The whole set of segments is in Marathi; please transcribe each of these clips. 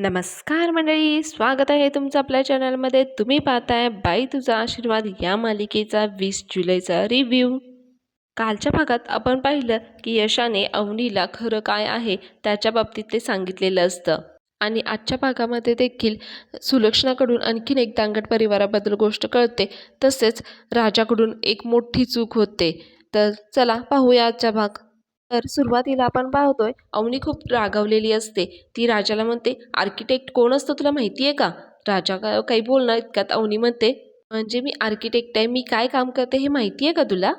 नमस्कार मंडळी, स्वागत आहे तुमचं आपल्या चॅनलमध्ये. तुम्ही पाहताय बाई तुझा आशीर्वाद या मालिकेचा 20 जुलैचा रिव्ह्यू. कालच्या भागात आपण पाहिलं की यशाने अवनीला खरं काय आहे त्याच्या बाबतीत ते सांगितलेलं असतं आणि आजच्या भागामध्ये देखील सुलक्षणाकडून आणखीन एक दांगट परिवाराबद्दल गोष्ट कळते. तसेच राजाकडून एक मोठी चूक होते. तर चला पाहूया आजचा भाग. तर सुरुवातीला आपण पाहतोय अवनी खूप रागावलेली असते. ती राजाला म्हणते, आर्किटेक्ट कोण असतं तुला माहिती आहे का? राजा काही बोलणार इतक्यात अवनी म्हणते, म्हणजे मी आर्किटेक्ट आहे, मी काय काम करते हे माहिती आहे का तुला?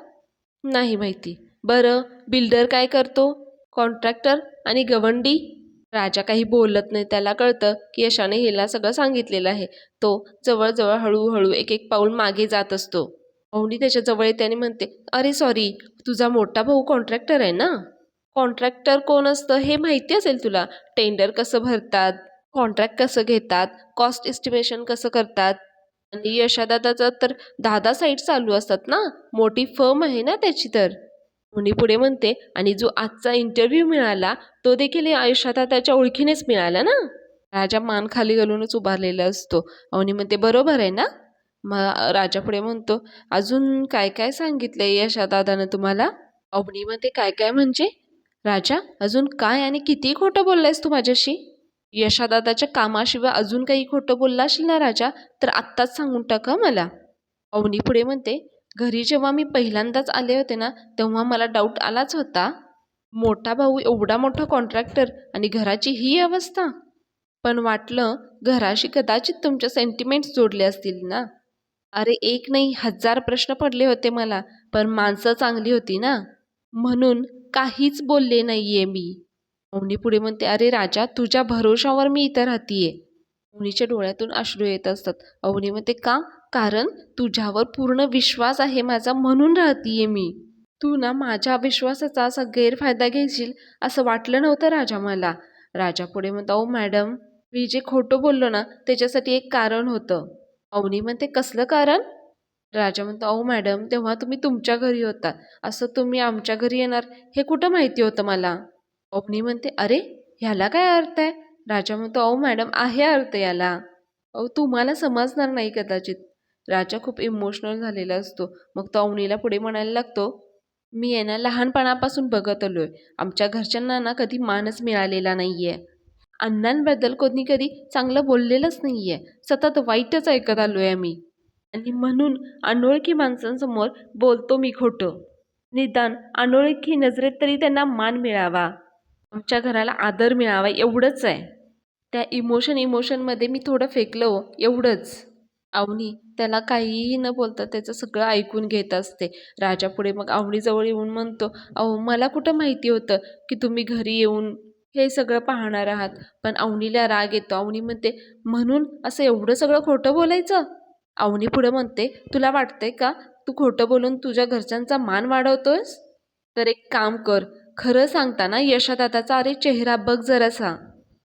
नाही माहिती. बरं, बिल्डर काय करतो? कॉन्ट्रॅक्टर आणि गवंडी? राजा काही बोलत नाही. त्याला कळतं की यशाने हिला सगळं सांगितलेलं आहे. तो जवळजवळ हळूहळू एक एक पाऊल मागे जात असतो. अवनी त्याच्या जवळ येते आणि म्हणते, अरे सॉरी, तुझा मोठा भाऊ कॉन्ट्रॅक्टर आहे ना? कॉन्ट्रॅक्टर कोण असतं हे माहिती असेल तुला. टेंडर कसं भरतात, कॉन्ट्रॅक्ट कसं घेतात, कॉस्ट एस्टिमेशन कसं करतात. आणि यशादादाचा तर 10 साईट चालू असतात ना, मोठी फर्म आहे ना त्याची. तर मुनी पुढे म्हणते, आणि जो आजचा इंटरव्ह्यू मिळाला तो देखील या यशादादाच्या ओळखीनेच मिळाला ना? राजा मान खाली घालूनच उभारलेला असतो. अवनी म्हणते, बरोबर आहे ना? राजा पुढे म्हणतो, अजून काय काय सांगितलंय यशादादानं तुम्हाला? अवनी म्हणते, काय काय म्हणजे? राजा, अजून काय आणि किती खोटं बोललायस तू माझ्याशी? यशादादाच्या कामाशिवाय अजून काही खोटं बोलला असेल ना राजा, तर आत्ताच सांगून टाका मला. अवनी पुढे म्हणते, घरी जेव्हा मी पहिल्यांदाच आले होते ना, तेव्हा मला डाऊट आलाच होता. मोठा भाऊ एवढा मोठा कॉन्ट्रॅक्टर आणि घराची ही अवस्था. पण वाटलं घराशी कदाचित तुमच्या सेंटिमेंट्स जोडले असतील ना. अरे एक नाही, 1000 प्रश्न पडले होते मला, पण माणसं चांगली होती ना, म्हणून काहीच बोलले नाहीये मी. अवनी पुढे म्हणते, अरे राजा, तुझ्या भरोशावर मी इथं राहतीये. अवनीच्या डोळ्यातून अश्रू येत असतात. अवनी म्हणते, का? कारण तुझ्यावर पूर्ण विश्वास आहे माझा, म्हणून राहतीये मी. तू ना माझ्या विश्वासाचा असा गैरफायदा घेशील असं वाटलं नव्हतं राजा मला. राजा पुढे म्हणतो, अहो मॅडम, मी जे खोटं बोललो ना त्याच्यासाठी एक कारण होतं. अवनी म्हणते, कसलं कारण? राजा म्हणतो, अहो मॅडम, तेव्हा तुम्ही तुमच्या घरी होता, असं तुम्ही आमच्या घरी येणार हे कुठं माहिती होतं मला? अवनी म्हणते, अरे ह्याला काय अर्थ आहे? राजा म्हणतो, अहो मॅडम, आहे अर्थ याला. अहो तुम्हाला समजणार नाही कदाचित. राजा खूप इमोशनल झालेला असतो. मग तो अवनीला पुढे म्हणायला लागतो, मी आहे ना लहानपणापासून बघत आलोय, आमच्या घरच्यांना ना कधी मानच मिळालेला नाहीये. अण्णांबद्दल कोणी कधी चांगलं बोललेलंच नाहीये, सतत वाईटच ऐकत आलोय आम्ही. आणि म्हणून अनोळखी माणसांसमोर बोलतो मी खोटं. निदान अनोळखी नजरेत तरी त्यांना मान मिळावा, आमच्या घराला आदर मिळावा, एवढंच आहे. त्या इमोशनमध्ये मी थोडं फेकलं हो, एवढंच. अवनी त्याला काहीही न बोलता त्याचं सगळं ऐकून घेत असते. राजा पुढे मग अवनीजवळ येऊन म्हणतो, अहो मला कुठं माहिती होतं की तुम्ही घरी येऊन हे सगळं पाहणार आहात. पण अवनीला राग येतो. अवनी म्हणते, म्हणून असं एवढं सगळं खोटं बोलायचं? अवनी पुढे म्हणते, तुला वाटतंय का तू खोटं बोलून तुझ्या घरच्यांचा मान वाढवतोयस? तर एक काम कर, खरं सांगताना यशादादाचा अरे चेहरा बघ जरासा.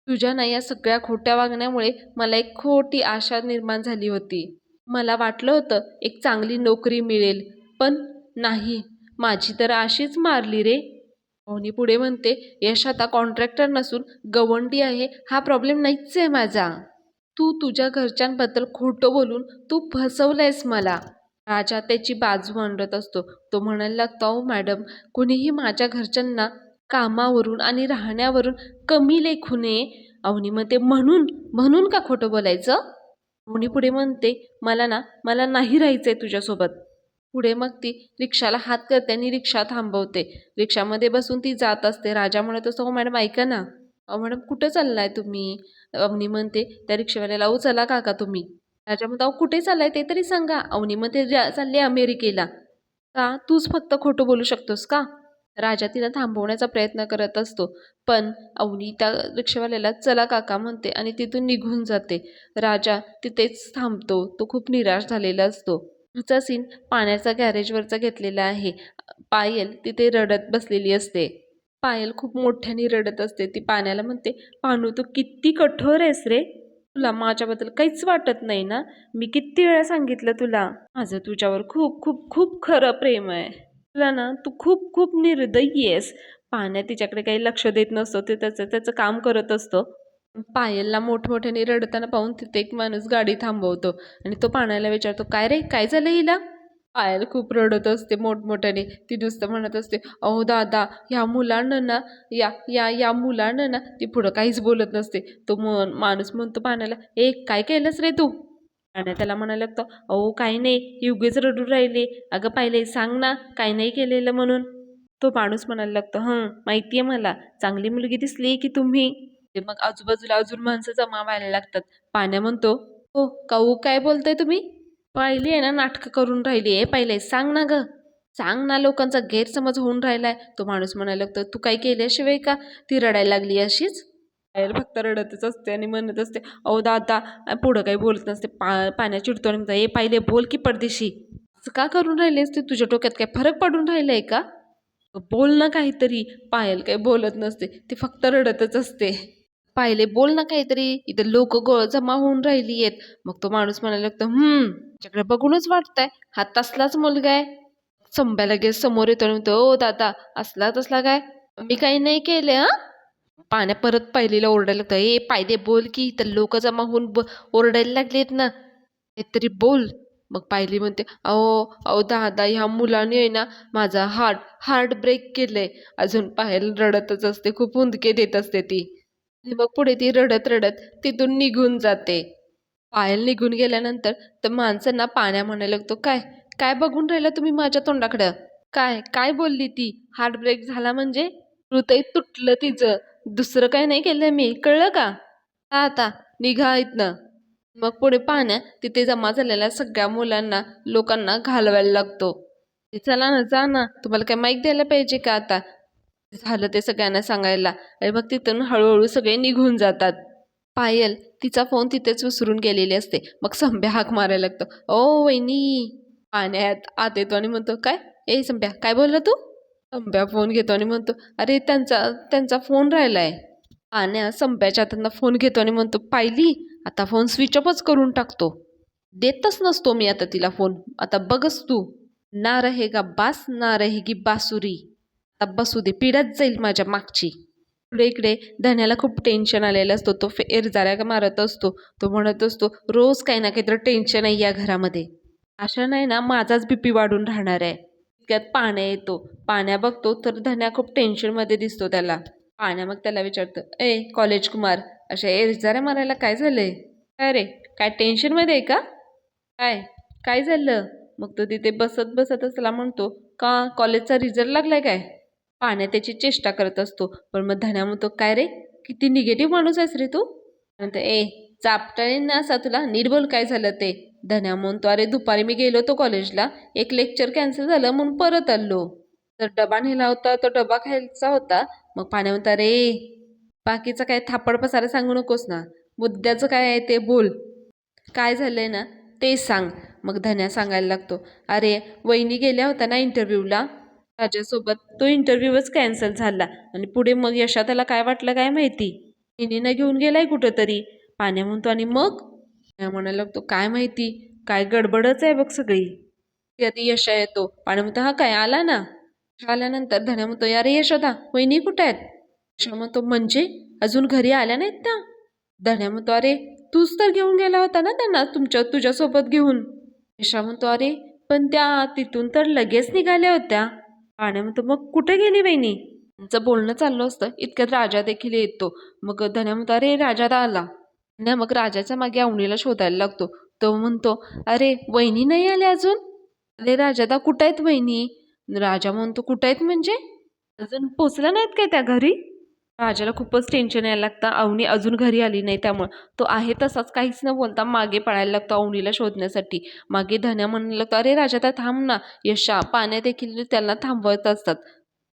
तुझ्या ना या सगळ्या खोट्या वागण्यामुळे मला एक खोटी आशा निर्माण झाली होती. मला वाटलं होतं एक चांगली नोकरी मिळेल, पण नाही, माझी तर आशीच मारली रे. अवनी पुढे म्हणते, यश आता कॉन्ट्रॅक्टर नसून गवंडी आहे, हा प्रॉब्लेम नाहीच आहे माझा. तू तुझ्या घरच्यांबद्दल खोटं बोलून तू फसवलंयस मला. राजा त्याची बाजू मांडत असतो. तो म्हणायला लागतो, अहो मॅडम, कुणीही माझ्या घरच्यांना कामावरून आणि राहण्यावरून कमी लेखू नये. अवनी म्हणते, म्हणून म्हणून का खोटं बोलायचं? अवनी पुढे म्हणते, मला नाही राहायचंय तुझ्यासोबत. पुढे मग ती रिक्षाला हात करते आणि रिक्षा थांबवते. रिक्षामध्ये बसून ती जात असते. राजा म्हणत असतो, हो मॅडम ऐका ना. अहो मॅडम, कुठं चाललाय तुम्ही? अवनी म्हणते त्या रिक्षावाल्याला, अहो चला काका तुम्ही. राजा म्हणतो, अहो कुठे चाललाय ते तरी सांगा. अवनी म्हणते, चालले अमेरिकेला. का? तूच फक्त खोटं बोलू शकतोस का? राजा तिला थांबवण्याचा प्रयत्न करत असतो. पण अवनी त्या रिक्षावाल्याला चला काका म्हणते आणि तिथून निघून जाते. राजा तिथेच थांबतो. तो खूप निराश झालेला असतो. पुढचा सीन पाण्याचा गॅरेजवरचा घेतलेला आहे. पायल तिथे रडत बसलेली असते. पायल खूप मोठ्याने रडत असते. ती पाण्याला म्हणते, पानू तू किती कठोर आहेस रे. तुला माझ्याबद्दल काहीच वाटत नाही ना? मी किती वेळा सांगितलं तुला, माझं तुझ्यावर खूप खूप खूप खरं प्रेम आहे. तुला ना, तू खूप खूप निर्दयी आहेस. पाण्या तिच्याकडे काही लक्ष देत नसतो. ते त्याचं त्याचं काम करत असतो. पायलला मोठमोठ्याने रडताना पाहून तिथे एक माणूस गाडी थांबवतो आणि तो पाण्याला विचारतो, काय रे, काय झालं हिला? पायल खूप रडत असते मोठमोठ्याने. ती नुसतं म्हणत असते, अहो दादा, ह्या मुलांना ना, या या या मुलांना ना, ती पुढं काहीच बोलत नसते. तो माणूस म्हणतो पाण्याला, ए काय केलंस रे तू? आणि त्याला म्हणायला लागतो, अहो काही नाही, ही उगीच रडून राहिली. अगं पाहिले, सांग ना काही नाही केलेलं म्हणून. तो माणूस म्हणायला लागतो, माहितीये मला, चांगली मुलगी दिसली की तुम्ही. ते मग आजूबाजूला अजून माणसं जमा व्हायला लागतात. पाण्या म्हणतो, हो काऊ, काय बोलताय तुम्ही? पाहिली आहे ना, नाटकं करून राहिली आहे. पहिले सांग ना ग, सांग ना, लोकांचा गैरसमज होऊन राहिलाय. तो माणूस म्हणायला लागतो, तू काय केल्याशिवाय का ती रडायला लागली अशीच? पायल फक्त रडतच असते आणि म्हणत असते, अहो दादा, पुढं काही बोलत नसते. पाण्या चिडतो आणि म्हणतो, ए पाहिले, बोल की पडदेशी. असं का करून राहिलेस ते? तुझ्या डोक्यात काय फरक पडून राहिलाय का? बोल ना काहीतरी. पायल काही बोलत नसते, ती फक्त रडतच असते. पाहिले, बोल ना काहीतरी, इथं लोक जमा होऊन राहिली आहेत. मग तो माणूस म्हणायला लागतो, त्याच्याकडे बघूनच वाटतंय हा तसलाच मुलगा आहे. संब्या लगेच समोर येतो आणि म्हणतो, ओ दादा, असला तसला काय? मी काही नाही केले हा. पाण्या परत पायलीला ओरडायला लागतं, ए पायदे, बोल की, तर लोक जमा होऊन ओरडायला लागलेत ना, काहीतरी बोल. मग पायली म्हणते, अहो अहो दादा, ह्या मुलाने आहे ना, माझा हार्ट ब्रेक केलंय. अजून पायल रडतच असते, खूप हुंदके देत असते ती. आणि मग पुढे ती रडत रडत तिथून निघून जाते. पायल निघून गेल्यानंतर तर माणसांना पाण्या म्हणायला लागतो, काय काय बघून राहिला तुम्ही माझ्या तोंडाकडं? काय काय बोलली ती? हार्ट ब्रेक झाला म्हणजे? हृदय तुटलं तिचं. दुसरं काय नाही केलं मी, कळलं का? आता निघा इथनं. मग पुढे पाहण्या तिथे जमा झालेल्या सगळ्या मुलांना, लोकांना घालवायला लागतो. "ए, चला ना, जा ना, तुम्हाला काय माईक द्यायला पाहिजे का आता?" झालं ते सगळ्यांना सांगायला. आणि मग तिथून हळूहळू सगळे निघून जातात. पायल तिचा फोन तिथेच विसरून गेलेली असते. मग संभ्या हाक मारायला लागतो, ओ वहिनी. पाण्यात आत येतो आणि म्हणतो, काय, ए संभ्या, काय बोलला तू? संभ्या फोन घेतो आणि म्हणतो, अरे त्यांचा त्यांचा फोन राहिलाय. पाण्या संभ्याच्या हातातनं फोन घेतो आणि म्हणतो, पाहिली, आता फोन स्विच ऑफच करून टाकतो. देतच नसतो मी आता तिला फोन. आता बघच तू, ना रहेगा बास ना रहेगी बासुरी. आता बसू दे, पिढ्याच जाईल माझ्या मागची. इकडे इकडे धन्याला खूप टेन्शन आलेलं असतो. तो फेरजाऱ्या मारत असतो. तो म्हणत असतो, रोज काही ना काहीतरी टेन्शन आहे या घरामध्ये. अशा नाही ना, माझाच बीपी वाढून राहणार आहे. इतक्यात पाण्या येतो. पाण्या बघतो तर धन्या खूप टेन्शनमध्ये दिसतो त्याला. पाण्या मग त्याला विचारतं, ए कॉलेज कुमार, अशा एरझाऱ्या मारायला काय झालंय? काय रे, काय टेन्शनमध्ये आहे का? काय काय झालं? मग तो तिथे बसत बसतच त्याला म्हणतो, का कॉलेजचा रिझल्ट लागलाय काय? पाण्या त्याची चेष्टा करत असतो. पण मग धन्या म्हणतो, काय रे, किती निगेटिव्ह माणूस आहेस रे तू. म्हणतो, ए चापटाळीन ना असा तुला, नीट बोल काय झालं ते. धन्या म्हणतो, अरे दुपारी मी गेलो होतो कॉलेजला, एक लेक्चर कॅन्सल झालं म्हणून परत आलो. तर डबा नेला होता, तो डबा खायचा होता. मग पाण्या म्हणता, रे बाकीचं काय थापड पसारा सांगू नकोस ना, मुद्द्याचं काय आहे ते बोल. काय झालंय ना ते सांग. मग धन्या सांगायला लागतो, अरे वहिनी गेल्या होत्या ना इंटरव्ह्यूला राजासोबत, तो इंटरव्ह्यूच कॅन्सल झाला. आणि पुढे मग यशा त्याला काय वाटलं काय माहिती, हिनीनं घेऊन गेलाय कुठंतरी. पाण्या म्हणतो, आणि मग म्हणायला लागतो, काय माहिती, काय गडबडच आहे बघ सगळी. कधी यशा येतो. पाण्या म्हणतो, हा काय आला ना. आल्यानंतर धन्या म्हणतो, अरे यशोदा, वहिनी कुठे आहेत? यशा म्हणतो, म्हणजे अजून घरी आल्या नाहीत त्या? धन्या म्हणतो, अरे तूच तर घेऊन गेला होता ना त्यांना तुझ्यासोबत घेऊन. यशा म्हणतो, अरे पण त्या तिथून तर लगेच निघाल्या होत्या. पाण्या म्हणतो, मग कुठे गेली वहिनी? त्यांचं बोलणं चाललं असतं इतक्यात राजा देखील येतो. मग धन्या म्हणतो, अरे राजा दा आला. धन्या मग राजाच्या मागे अवनीला शोधायला लागतो. तो म्हणतो, अरे वहिनी नाही आले अजून? अरे राजादा, कुठं आहेत वहिनी? राजा म्हणतो, कुठं आहेत म्हणजे? अजून पोचला नाहीत काय त्या घरी? राजाला खूपच टेन्शन यायला लागतं. अवनी अजून घरी आली नाही त्यामुळं तो आहे तसाच काहीच न बोलता मागे पळायला लागतो अवनीला शोधण्यासाठी. मागे धन्या म्हणायला लागतो, अरे राजा आता थांब ना. यशा पाण्या देखील त्याला थांबवत असतात.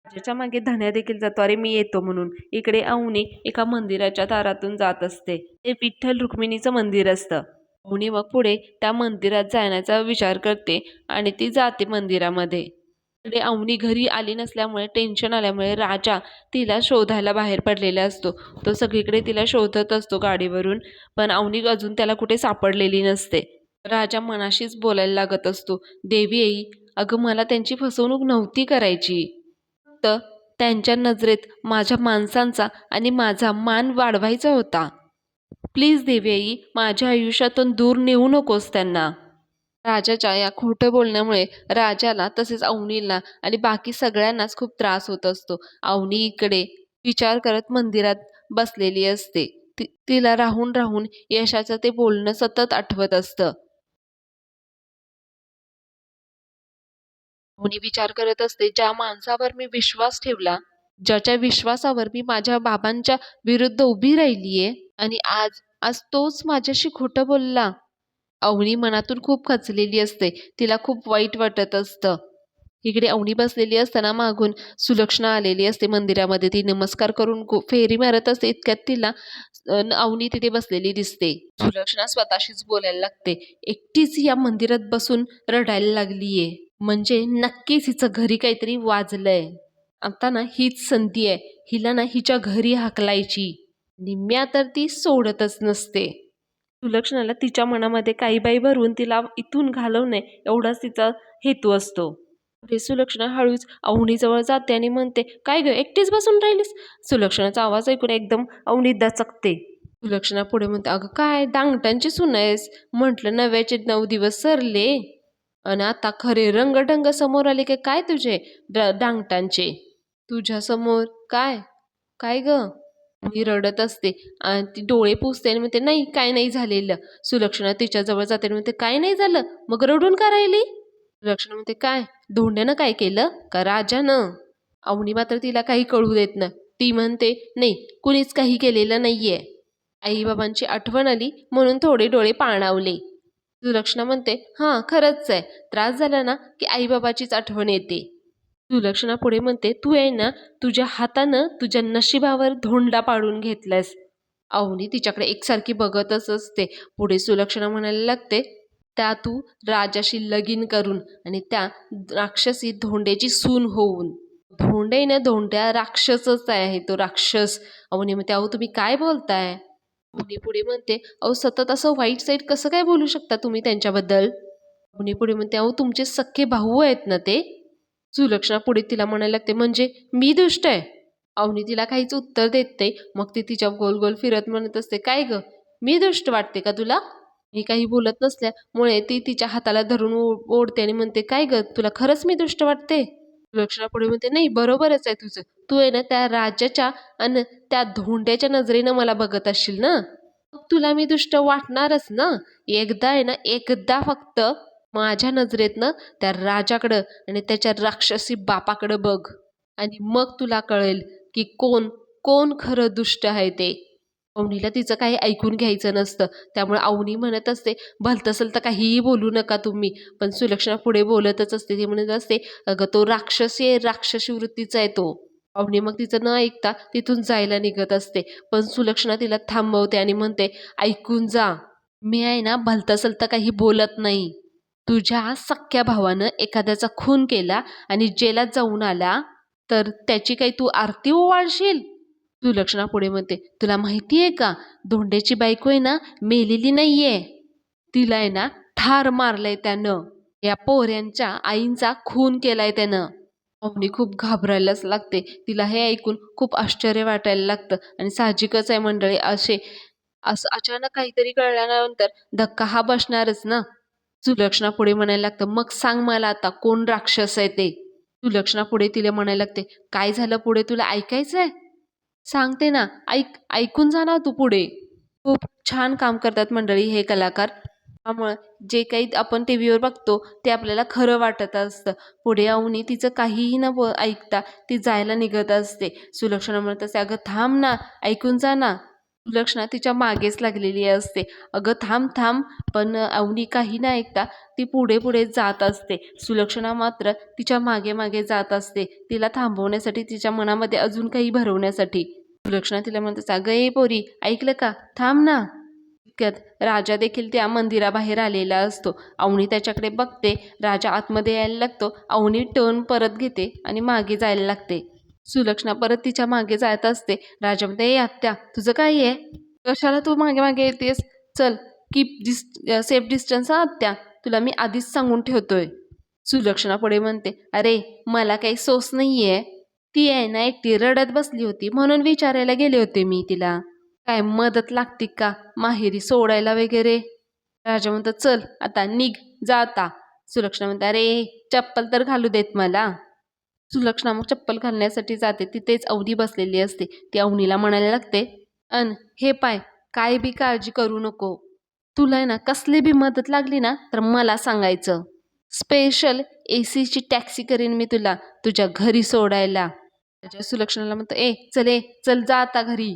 राजाच्या मागे धन्या देखील जातो, अरे मी येतो म्हणून. इकडे अवनी एका मंदिराच्या दारातून जात असते. ते विठ्ठल रुक्मिणीचं मंदिर असतं. अवनी मग पुढे त्या मंदिरात जाण्याचा विचार करते आणि ती जाते मंदिरामध्ये. इकडे अवनी घरी आली नसल्यामुळे टेन्शन आल्यामुळे राजा तिला शोधायला बाहेर पडलेला असतो. तो सगळीकडे तिला शोधत असतो गाडीवरून, पण अवनी अजून त्याला कुठे सापडलेली नसते. राजा मनाशीच बोलायला लागत असतो, देवी आई, अगं मला त्यांची फसवणूक नव्हती करायची. फक्त त्यांच्या नजरेत माझ्या माणसांचा आणि माझा मान वाढवायचा होता. प्लीज देवयाई, माझ्या आयुष्यातून दूर नेऊ नकोस त्यांना. राजाच्या या खोटं बोलण्यामुळे राजाला तसेच अवनीला आणि बाकी सगळ्यांनाच खूप त्रास होत असतो. अवनी इकडे विचार करत मंदिरात बसलेली असते. तिला राहून राहून यशाचं ते बोलणं सतत आठवत असतं. अवनी विचार करत असते, ज्या माणसावर मी विश्वास ठेवला, ज्याच्या विश्वासावर मी माझ्या बाबांच्या विरुद्ध उभी राहिलीये, आणि आज आज तोच माझ्याशी खोटं बोलला. अवनी मनातून खूप खचलेली असते. तिला खूप वाईट वाटत असतं. इकडे अवनी बसलेली असताना मागून सुलक्षणा आलेली असते मंदिरामध्ये. ती नमस्कार करून फेरी मारत असते. इतक्यात तिला अवनी तिथे बसलेली दिसते. सुलक्षणा स्वतःशीच बोलायला लागते, एकटीच या मंदिरात बसून रडायला लागलीये, म्हणजे नक्कीच हिचं घरी काहीतरी वाजलंय. आता ना हीच संधी आहे, हिला ना हिच्या घरी हाकलायची. निम्म्या तर ती सोडतच नसते. सुलक्षणाला तिच्या मनामध्ये काही बाई भरून तिला इथून घालवणे एवढाच तिचा हेतू असतो. पुढे सुलक्षणा हळूच अवनीजवळ जाते आणि म्हणते, काय ग एकटीच बसून राहिलीस? सुलक्षणाचा आवाज ऐकून एकदम अवनी दचकते. सुलक्षणा पुढे म्हणते, अगं काय डांगटांची सून आहेस? म्हटलं 9चे 9 दिवस सरले आणि आता खरे रंगढंग समोर आले की काय तुझे डांगटांचे? तुझ्या समोर काय? काय ग? मी रडत असते आणि ती डोळे पुसते आणि म्हणते, नाही काय नाही झालेलं. सुलक्षणा तिच्याजवळ जाते आणि म्हणते, काय नाही झालं? मग रडून का राहिली? सुलक्षणा म्हणते, काय धोंड्यानं काय केलं का राजानं? अवनी मात्र तिला काही कळू देत नाही. ती म्हणते, नाही कुणीच काही केलेलं नाहीये. आईबाबांची आठवण आली म्हणून थोडे डोळे पाणावले. सुलक्षणा म्हणते, हां खरंच आहे, त्रास झाला ना की आईबाबाचीच आठवण येते. सुलक्षणा पुढे म्हणते, तू आहे ना तुझ्या हातानं तुझ्या नशिबावर धोंडा पाडून घेतलास. अवनी तिच्याकडे एकसारखी बघतच असते. पुढे सुलक्षणा म्हणायला लागते, त्या तू राजाशी लगीन करून आणि त्या राक्षसी धोंड्याची सून होऊन. धोंडे ना धोंड्या राक्षसच आहे, तो राक्षस. अवनी म्हणते, अहो तुम्ही काय बोलताय? अवनी पुढे म्हणते, अहो सतत असं वाईट साईड कसं काय बोलू शकता तुम्ही त्यांच्याबद्दल? अवनी पुढे म्हणते, अहो तुमचे सख्खे भाऊ आहेत ना ते? सुलक्षणा पुढे तिला म्हणायला लागते, म्हणजे मी दुष्ट आहे? अवनी तिला काहीच उत्तर देत नाही. मग ती तिच्या गोल गोल फिरत म्हणत असते, काय ग मी दुष्ट वाटते का तुला? मी काही बोलत नसल्यामुळे ती तिच्या हाताला धरून ओढते आणि म्हणते, काय ग तुला खरंच मी दुष्ट वाटते? सुलक्षणा पुढे म्हणते, नाही बरोबरच आहे तुझं. तू आहे ना त्या राजाच्या आणि त्या धोंड्याच्या नजरेनं मला बघत असशील ना, मग तुला मी दुष्ट वाटणारच ना. एकदा आहे ना, एकदा फक्त माझ्या नजरेतनं त्या राजाकडं आणि त्याच्या राक्षसी बापाकडं बघ, आणि मग तुला कळेल की कोण कोण खरं दुष्ट आहे ते. अवनीला तिचं काही ऐकून घ्यायचं नसतं. त्यामुळे अवनी म्हणत असते, भलत असेल तर काहीही बोलू नका तुम्ही. पण सुलक्षणा पुढे बोलतच असते. ती म्हणत असते, अगं तो राक्षसी आहे, राक्षसी वृत्तीचा आहे तो. अवनी मग तिचं न ऐकता तिथून जायला निघत असते. पण सुलक्षणा तिला थांबवते आणि म्हणते, ऐकून जा, मी आहे ना भलत असेल तर काही बोलत नाही. तुझ्या सख्ख्या भावानं एखाद्याचा खून केला आणि जेलात जाऊन आला तर त्याची काही तू आरती ओवाळशील? सुलक्षणा पुढे म्हणते, तुला माहिती आहे का, धोंड्याची बायको आहे ना मेलेली नाहीये, तिला आहे ना ठार मारलंय त्यानं. या पोऱ्यांच्या आईंचा खून केलाय त्यानं. अवनी खूप घाबरायलाच लागते. तिला हे ऐकून खूप आश्चर्य वाटायला लागतं आणि साहजिकच आहे मंडळी, असं अचानक काहीतरी कळल्यानंतर धक्का हा बसणारच ना. सुलक्षणा पुढे म्हणायला लागतं, मग सांग मला आता कोण राक्षस आहे ते? सुलक्षणा पुढे तिला म्हणायला लागते, काय झालं पुढे तुला ऐकायचंय? सांगते ना, ऐकून जा ना तू पुढे. खूप छान काम करतात मंडळी हे कलाकार. त्यामुळं जे काही आपण टी व्हीवर बघतो ते आपल्याला खरं वाटत असतं. पुढे अवनी तिचं काहीही न ऐकता ती जायला निघत असते. सुलक्षणा म्हणत असते, अगं थांब ना, ऐकून जा ना. सुलक्षणा तिच्या मागेच लागलेली असते. अगं थांब थांब, पण अवनी काही न ऐकता ती पुढे पुढे जात असते. सुलक्षणा मात्र तिच्या मागे मागे जात असते, तिला थांबवण्यासाठी, तिच्या मनामध्ये अजून काही भरवण्यासाठी. सुलक्षणा तिला म्हणते, अगं ए पोरी ऐकलं का, थांब ना. इतक्यात राजा देखील त्या मंदिराबाहेर आलेला असतो. अवनी त्याच्याकडे बघते. राजा आतमध्ये यायला लागतो. अवनी टर्न परत घेते आणि मागे जायला लागते. सुलक्षणा परत तिच्या मागे जात असते. राजा म्हणते, ए आत्या तुझं काय आहे, कशाला तू मागे मागे येतेस? चल कीप सेफ डिस्टन्स हा आत्या, तुला मी आधीच सांगून ठेवतोय. सुलक्षणा पुढे म्हणते, अरे मला काही सोस नाहीये, ती आहे ना एकटी रडत बसली होती म्हणून विचारायला गेले होते मी तिला. काय मदत लागते का माहेरी सोडायला वगैरे? राजा म्हणतो चल आता निघ, जा आता. सुलक्षणा म्हणते अरे चप्पल तर घालू देत मला. सुलक्षणा मग चप्पल घालण्यासाठी जाते. तिथेच अवनी बसलेली असते. ती अवनीला म्हणायला लागते, अन हे पाय, काय बी काळजी करू नको. तुला आहे ना कसली बी मदत लागली ना तर मला सांगायचं. स्पेशल एसीची टॅक्सी करीन मी तुला तुझ्या घरी सोडायला. त्याच्या सुलक्षणाला म्हणतो ए चल जा आता घरी.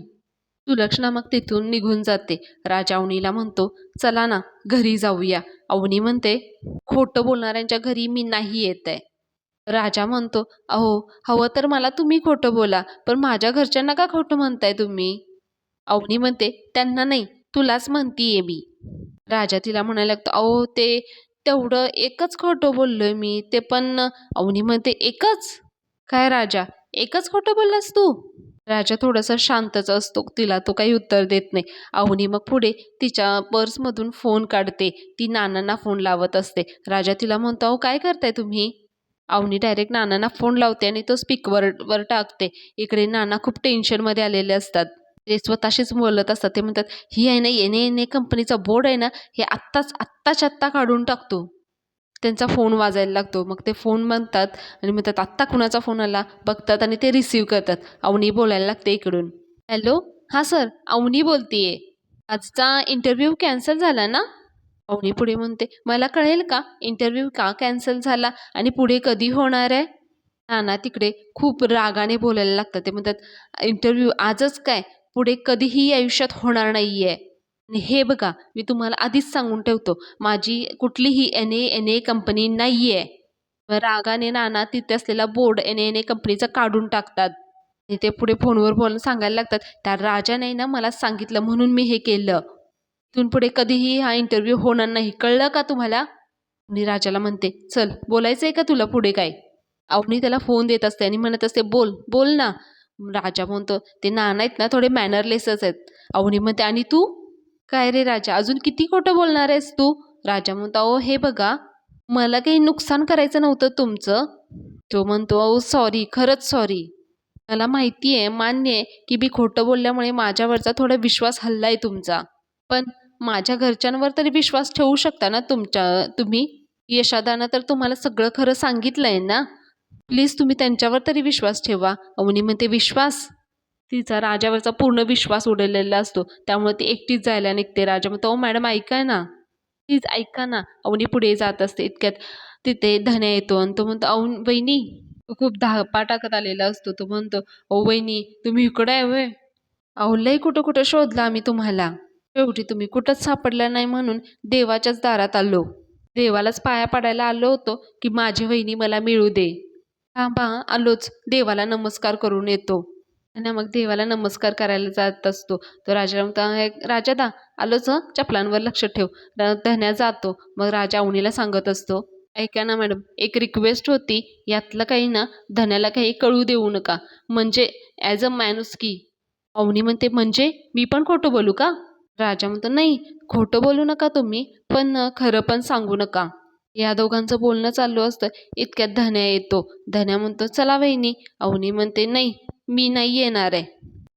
सुलक्षणा मग तिथून निघून जाते. राजा अवनीला म्हणतो चला ना घरी जाऊया. अवनी म्हणते खोटं बोलणाऱ्यांच्या घरी मी नाही येत आहे. राजा म्हणतो अहो हवं तर मला तुम्ही खोटं बोला, पण माझ्या घरच्यांना का खोटं म्हणताय तुम्ही? अवनी म्हणते त्यांना नाही, तुलाच म्हणतीये मी. राजा तिला म्हणायला लागतो अहो ते तेवढं एकच खोटं बोललोय मी, ते पण. अवनी म्हणते एकच? काय राजा, एकच खोटं बोललास तू? राजा थोडासा शांतच असतो. तिला तो काही उत्तर देत नाही. अवनी मग पुढे तिच्या पर्समधून फोन काढते. ती नानांना फोन लावत असते. राजा तिला म्हणतो अहो काय करताय तुम्ही? अवनी डायरेक्ट नानांना फोन लावते आणि तो स्पीकवर टाकते. इकडे नाना खूप टेन्शनमध्ये आलेले असतात. ते स्वतःशीच बोलत असतात. ते म्हणतात ही आहे ना येणे येणे कंपनीचा बोर्ड आहे ना, हे आत्ताच्या आत्ता काढून टाकतो. त्यांचा फोन वाजायला लागतो. मग ते फोन म्हणतात आणि म्हणतात आत्ता कुणाचा फोन आला बघतात आणि ते रिसीव्ह करतात. अवनी बोलायला लागते इकडून, हॅलो, हां सर, अवनी बोलतीये. आजचा इंटरव्ह्यू कॅन्सल झाला ना? अवनी पुढे म्हणते मला कळेल का इंटरव्ह्यू का कॅन्सल झाला आणि पुढे कधी होणार आहे? नाना तिकडे खूप रागाने बोलायला लागतात. ते म्हणतात इंटरव्ह्यू आजच काय, पुढे कधीही आयुष्यात होणार नाहीये. आणि हे बघा मी तुम्हाला आधीच सांगून ठेवतो, माझी कुठलीही NA कंपनी नाहीये. रागाने नाना तिथे असलेला बोर्ड NA कंपनीचा काढून टाकतात. आणि ते पुढे फोनवर बोलून सांगायला लागतात त्या राजाने ना मला सांगितलं म्हणून मी हे केलं. इथून पुढे कधीही हा इंटरव्ह्यू होणार नाही, कळलं का तुम्हाला? आणि राजाला म्हणते चल बोलायचंय का तुला पुढे काय? अवनी त्याला फोन देत असते आणि म्हणत असते बोल बोल ना. राजा म्हणतो ते नाना आहेत ना थोडे मॅनरलेसच आहेत. अवनी म्हणते आणि तू? काय रे राजा अजून किती खोटं बोलणार आहेस तू? राजा म्हणतो अहो हे बघा, मला काही नुकसान करायचं नव्हतं तुमचं. तो म्हणतो अहो सॉरी, खरंच सॉरी. मला माहिती आहे, मान्य आहे की मी खोटं बोलल्यामुळे माझ्यावरचा थोडा विश्वास हललाय तुमचा. पण माझ्या घरच्यांवर तरी विश्वास ठेवू शकता ना तुम्ही? यशादानं तर तुम्हाला सगळं खरं सांगितलंय ना. प्लीज तुम्ही त्यांच्यावर तरी विश्वास ठेवा. अवनी म्हणते विश्वास? तिचा राजावरचा पूर्ण विश्वास उडलेला असतो. त्यामुळे ती एकटीच जायला निघते. राजा म्हणतो अहो मॅडम ऐका ना, प्लीज ऐका ना. अवनी पुढे जात असते. इतक्यात तिथे धन्या येतो आणि तो म्हणतो अहो वहिनी. तो खूप धापा टाकत आलेला असतो. तो म्हणतो अहो वहिनी तुम्ही इकडे आहे व्हय? अहो लय कुठं कुठं शोधलं आम्ही तुम्हाला. शेवटी तुम्ही कुठंच सापडला नाही म्हणून देवाच्याच दारात आलो. देवालाच पाया पडायला आलो होतो की माझी वहिनी मला मिळू दे. थांबा आलोच, देवाला नमस्कार करून येतो. आणि मग देवाला नमस्कार करायला जात असतो. तो राजाला म्हणतो राजादा आलोच हं, चपलांवर लक्ष ठेव. धन्या जातो. मग राजा अवनीला सांगत असतो ऐका ना मॅडम, एक रिक्वेस्ट होती, यातलं काही ना धन्याला काही कळू देऊ नका, म्हणजे ॲज अ माणुसकी. अवनी म्हणते म्हणजे मी पण खोटं बोलू का? राजा म्हणतो नाही, खोटं बोलू नका तुम्ही, पण खरं पण सांगू नका. या दोघांचं बोलणं चालू असतं. इतक्यात धन्या येतो. धन्या म्हणतो चला वहिनी. अवनी म्हणते नाही, मी नाही येणार आहे.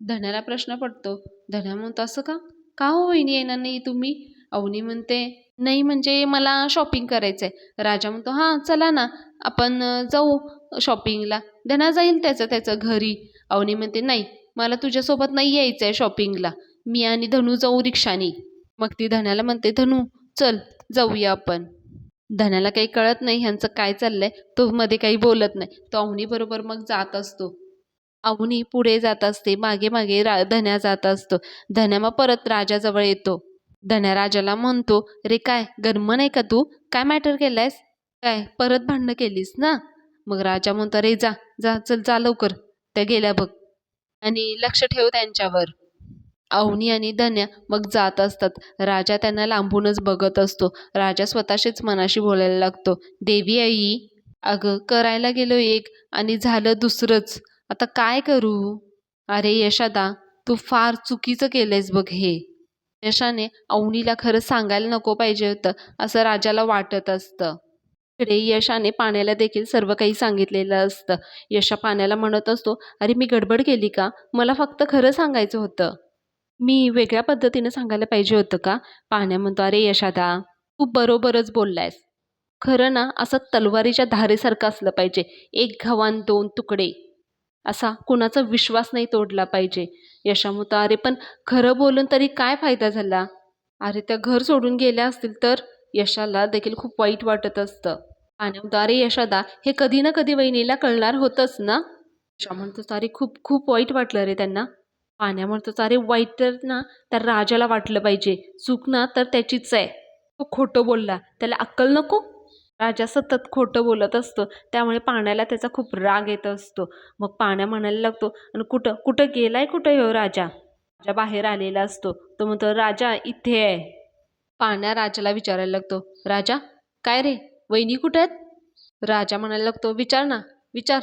धन्याला प्रश्न पडतो. धन्या म्हणतो असं का? का हो वहिनी येणार नाही तुम्ही? अवनी म्हणते नाही म्हणजे मला शॉपिंग करायचं आहे. राजा म्हणतो हां चला ना, आपण जाऊ शॉपिंगला. धन्या जाईल त्याचं घरी. अवनी म्हणते नाही, मला तुझ्यासोबत नाही यायचं आहे शॉपिंगला. मी आणि धनू जाऊ रिक्षानी. मग ती धन्याला म्हणते धनू चल जाऊया आपण. धन्याला काही कळत नाही ह्यांचं काय चाललंय. तो मध्ये काही बोलत नाही. तो अवनी बरोबर मग जात असतो. अवनी पुढे जात असते. मागे मागे धन्या जात असतो. धन्या मग परत राजाजवळ येतो. धन्या राजाला म्हणतो रे काय गरम नाही का तू? काय मॅटर केलंयस? काय परत भांडणं केलीस ना? मग राजा म्हणतो अरे जा जा चल जा लवकर, त्या गेल्या बघ आणि लक्ष ठेव त्यांच्यावर. अवनी आणि धन्या मग जात असतात. राजा त्यांना लांबूनच बघत असतो. राजा स्वतःशीच मनाशी बोलायला लागतो देवी आई, अगं करायला गेलो एक आणि झालं दुसरंच, आता काय करू? अरे यशादा, तू फार चुकीचं केलंयस बघ हे. यशाने अवनीला खरं सांगायला नको पाहिजे होतं असं राजाला वाटत असतं. इकडे यशाने पाण्याला देखील सर्व काही सांगितलेलं असतं. यशा पाण्याला म्हणत असतो अरे मी गडबड केली का? मला फक्त खरं सांगायचं होतं. मी वेगळ्या पद्धतीने सांगायला पाहिजे होतं का? पाण्या म्हणतो, "अरे यशादा, तू बरोबरच बोललायस. खरं ना असं तलवारीच्या धारेसारखं असलं पाहिजे. एक घावान दोन तुकडे. असा कुणाचा विश्वास नाही तोडला पाहिजे." यशा म्हणतो, "अरे पण खरं बोलून तरी काय फायदा झाला? अरे त्या घर सोडून गेल्या असतील तर?" यशाला देखील खूप वाईट वाटत असतं. पाण्या म्हणतो, "अरे यशोदा, हे कधी ना कधी वहिनीला कळणार होतंच ना?" यशा म्हणतो, "अरे खूप खूप वाईट वाटलं रे त्यांना." पाण्या म्हणतो, "अरे वाईट तर ना त्या राजाला वाटलं पाहिजे. चूक ना तर त्याचीच आहे. तो खोटं बोलला. त्याला अक्कल नको?" राजा सतत खोटं बोलत असतो. त्यामुळे पाण्याला त्याचा खूप राग येत असतो. मग पाण्या म्हणायला लागतो, "आणि कुठं कुठं गेलाय कुठं ह्यो राजा?" राजा बाहेर आलेला असतो. तो म्हणतो, "राजा इथे आहे." पाण्या राजाला विचारायला लागतो, "राजा, काय रे? वहिनी कुठे आहेत?" राजा म्हणायला लागतो, "विचार ना, विचार.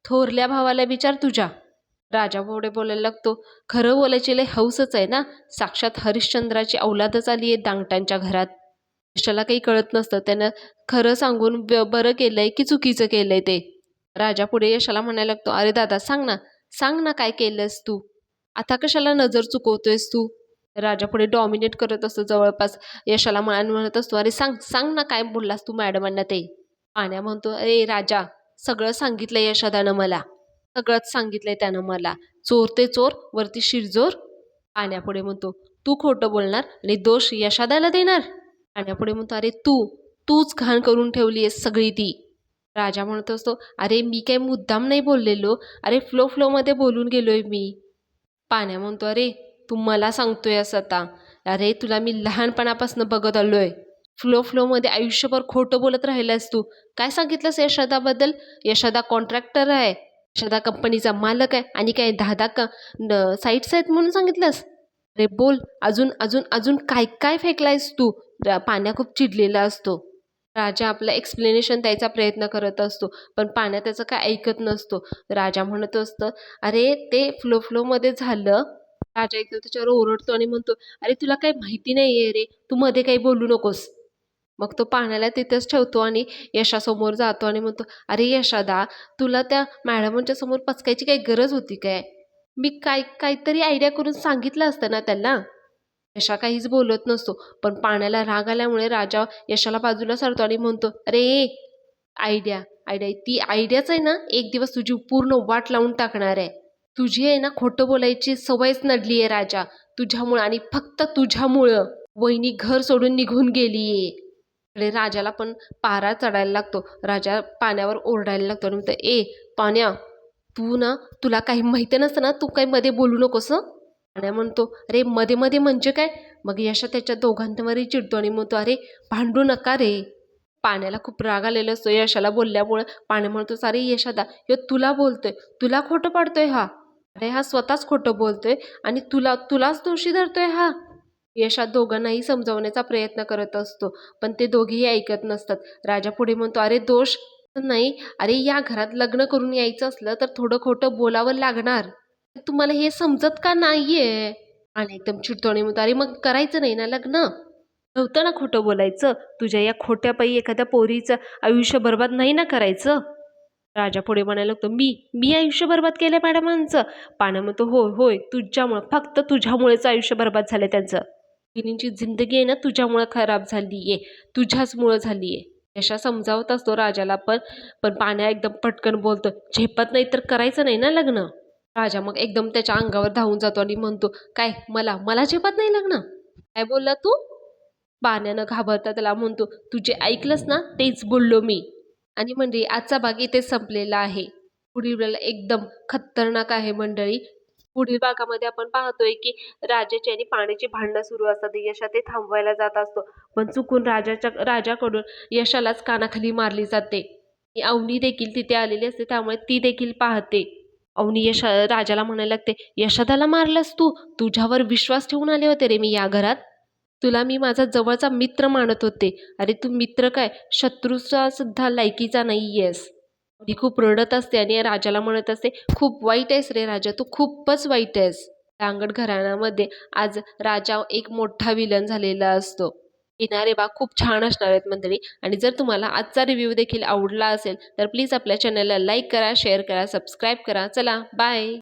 थोरल्या भावाला विचार तुझ्या." राजा पुढे बोलायला लागतो, "खरं बोलायची लय हौसच आहे ना? साक्षात हरिश्चंद्राची औलादच आली आहे दांगटांच्या घरात." यशाला काही कळत नसतं. त्यानं खरं सांगून बरं केलंय की चुकीचं केलंय ते. राजा पुढे यशाला म्हणायला लागतो, "अरे दादा सांग ना, सांग ना काय केलंस तू? आता कशाला नजर चुकवतोयस तू?" राजा पुढे डॉमिनेट करत असतो जवळपास. यशाला म्हणत असतो, "अरे सांग, सांग ना काय बोललास तू मॅडमांना ते?" पाण्या म्हणतो, "अरे राजा, सगळं सांगितलंय यशोदानं मला. सगळंच सांगितलंय त्यानं मला. चोर ते चोर, वरती शिरजोर." पाण्यापुढे म्हणतो, "तू खोटं बोलणार आणि दोष यशोदाला देणार?" पाण्यापुढे म्हणतो, "अरे तूच घाण करून ठेवली आहेस सगळी ती." राजा म्हणत असतो, "अरे मी काही मुद्दाम नाही बोललेलो. अरे फ्लोमध्ये बोलून गेलोय मी." पाण्या म्हणतो, "अरे तू मला सांगतोयस आता? अरे तुला मी लहानपणापासून बघत आलोय. फ्लोमध्ये आयुष्यभर खोटं बोलत राहिलास तू. काय सांगितलंस यशोदाबद्दल? यशोदा कॉन्ट्रॅक्टर आहे. यशोदा कंपनीचा मालक आहे आणि काय 10-10 साईट्स आहेत म्हणून सांगितलंस? अरे बोल, अजून अजून अजून काय काय फेकलायस तू?" पाण्या खूप चिडलेला असतो. राजा आपलं एक्सप्लेनेशन द्यायचा प्रयत्न करत असतो, पण पाण्या त्याचं काय ऐकत नसतो. राजा म्हणत असतं, "अरे ते फ्लोमध्ये झालं." राजा एकदम त्याच्यावर ओरडतो आणि म्हणतो, "अरे तुला काही माहिती नाहीये रे, तू मध्ये काही बोलू नकोस." मग तो पाण्याला तिथेच ठेवतो आणि यशासमोर जातो आणि म्हणतो, "अरे यशादा, तुला त्या मॅडमांच्या समोर पचकायची काही गरज होती काय? मी काहीतरी आयडिया करून सांगितलं असतं ना त्यांना." यशा काहीच बोलत नसतो. पण पाण्याला राग आल्यामुळे राजा यशाला बाजूला सारतो आणि म्हणतो, "अरे आयडिया, आयडिया ती आयडियाच आहे ना, एक दिवस तुझी पूर्ण वाट लावून टाकणार आहे. तुझी आहे ना खोटं बोलायची सवयच नडली आहे राजा. तुझ्यामुळं आणि फक्त तुझ्यामुळं वहिनी घर सोडून निघून गेलीये." आणि राजाला पण पारा चढायला लागतो. राजा पाण्यावर ओरडायला लागतो आणि म्हणतो, "ए पाण्या, तू ना तुला काही माहिती नसतं ना, तू काही मध्ये बोलू नकोस हं." पाण्या म्हणतो, "अरे मध्ये मध्ये म्हणजे काय?" मग यशा त्याच्या दोघांवरही चिडतो आणि म्हणतो, "अरे भांडू नका रे." पाण्याला खूप राग आलेला असतो यशाला बोलल्यामुळं. पाण्या म्हणतो, "अरे यशादा, ह्यो तुला बोलतोय, तुला खोटं पाडतोय हा. अरे हा स्वतःच खोटं बोलतोय आणि तुलाच दोषी धरतोय हा." यशा दोघांनाही समजावण्याचा प्रयत्न करत असतो, पण ते दोघेही ऐकत नसतात. राजा पुढे म्हणतो, "अरे दोष नाही, अरे या घरात लग्न करून यायचं असलं तर थोडं खोटं बोलावं लागणार. तुम्हाला हे समजत का नाहीये?" आणि एकदम चिडतो आणि म्हणतो, "अरे मग करायचं नाही ना लग्न? नव्हतं ना खोटं बोलायचं? तुझ्या या खोट्या पायी एखाद्या पोरीचं आयुष्य बरबाद नाही ना करायचं?" राजा पुढे म्हणायला लागतो, "मी मी आयुष्य बरबाद केलं मॅडमांचं?" पाण्या म्हणतो, "होय होय, तुझ्यामुळं, फक्त तुझ्यामुळेच आयुष्य बरबाद झालं त्यांचं. तिनींची जिंदगी आहे ना तुझ्यामुळं खराब झालीये, तुझ्याचमुळं झालीये." यशा समजावत असतो राजाला पण, पण पाण्या एकदम पटकन बोलतो, "झेपत नाही तर करायचं नाही ना लग्न?" राजा मग एकदम त्याच्या अंगावर धावून जातो आणि म्हणतो, "काय मला झेपत नाही लग्न? काय बोलला तू?" पाण्यानं घाबरता त्याला म्हणतो, "तू जे ऐकलंस ना तेच बोललो मी." आणि मंडळी आजचा भाग इथेच संपलेला आहे. पुढील वेळेला एकदम खतरनाक आहे मंडळी. पुढील भागामध्ये आपण पाहतोय की राजाची आणि पाण्याची भांडणं सुरू असतात. यशा ते थांबवायला जात असतो, पण चुकून राजाकडून यशालाच कानाखाली मारली जाते. अवनी देखील तिथे आलेली असते, त्यामुळे ती देखील पाहते. अवनी राजाला म्हणायला लागते, "यशोदाला मारलंस तू? तुझ्यावर विश्वास ठेवून आले होते रे मी या घरात. तुला मी माझा जवळचा मित्र मानत होते. अरे तू मित्र काय, शत्रूचा सुद्धा लायकीचा नाहीयेस." ती खूप रडत असते आणि राजाला म्हणत असते, "खूप वाईट आहेस रे राजा, तू खूपच वाईट आहेस." रांगड घराण्यामध्ये आज राजा एक मोठा विलन झालेला असतो. येणारे भाग खूप छान असणार आहेत मंडळी. आणि जर तुम्हाला आजचा रिव्ह्यू देखील आवडला असेल तर प्लीज आपल्या चॅनलला लाईक करा, शेअर करा, सबस्क्राईब करा. चला बाय.